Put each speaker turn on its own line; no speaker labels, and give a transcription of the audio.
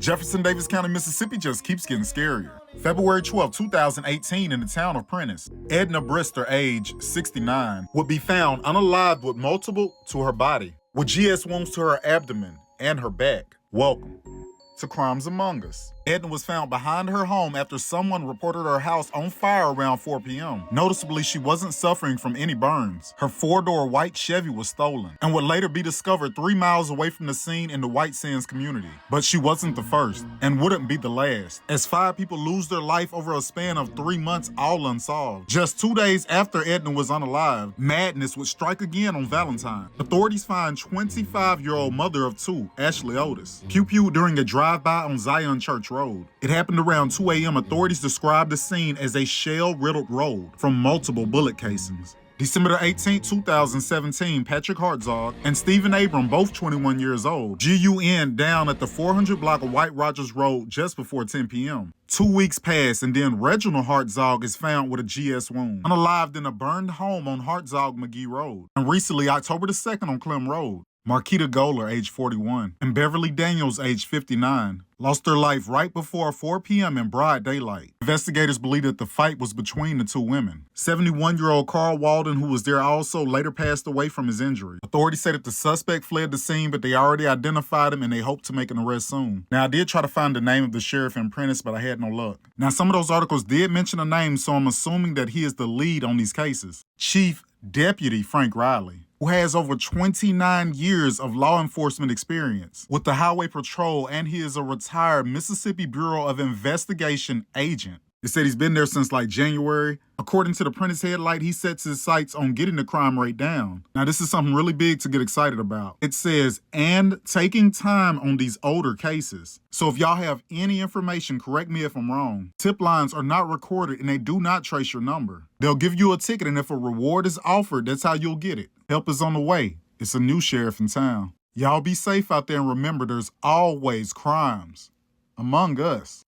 Jefferson Davis County, Mississippi just keeps getting scarier. February 12, 2018, in the town of Prentiss, Edna Brister, age 69, would be found unalived with multiple to her body, with GS wounds to her abdomen and her back. Welcome to Crimes Among Us. Edna was found behind her home after someone reported her house on fire around 4 p.m. Noticeably, she wasn't suffering from any burns. Her four-door white Chevy was stolen and would later be discovered 3 miles away from the scene in the White Sands community. But she wasn't the first and wouldn't be the last, as 5 people lose their life over a span of 3 months, all unsolved. Just 2 days after Edna was unalived, madness would strike again on Valentine. Authorities find 25-year-old mother of 2, Ashley Otis, pew-pewed during a drive-by on Zion Church Road. It happened around 2 a.m. Authorities described the scene as a shell-riddled road from multiple bullet casings. December 18, 2017, Patrick Hartzog and Stephen Abram, both 21 years old, GUN down at the 400 block of White Rogers Road just before 10 p.m. 2 weeks pass, and then Reginald Hartzog is found with a GS wound, unalived in a burned home on Hartzog-McGee Road. And recently, October 2nd on Clem Road, Marquita Goler, age 41, and Beverly Daniels, age 59, lost their life right before 4 p.m. in broad daylight. Investigators believe that the fight was between the 2 women. 71-year-old Carl Walden, who was there also, later passed away from his injury. Authorities say that the suspect fled the scene, but they already identified him and they hope to make an arrest soon. Now, I did try to find the name of the sheriff in Prentiss, but I had no luck. Now, some of those articles did mention a name, so I'm assuming that he is the lead on these cases. Chief Deputy Frank Riley, who has over 29 years of law enforcement experience with the Highway Patrol, and he is a retired Mississippi Bureau of Investigation agent. They said he's been there since like January. According to the Prentiss Headlight, he sets his sights on getting the crime rate down. Now, this is something really big to get excited about. It says, and taking time on these older cases. So if y'all have any information, correct me if I'm wrong. Tip lines are not recorded and they do not trace your number. They'll give you a ticket, and if a reward is offered, that's how you'll get it. Help is on the way. It's a new sheriff in town. Y'all be safe out there, and remember, there's always crimes among us.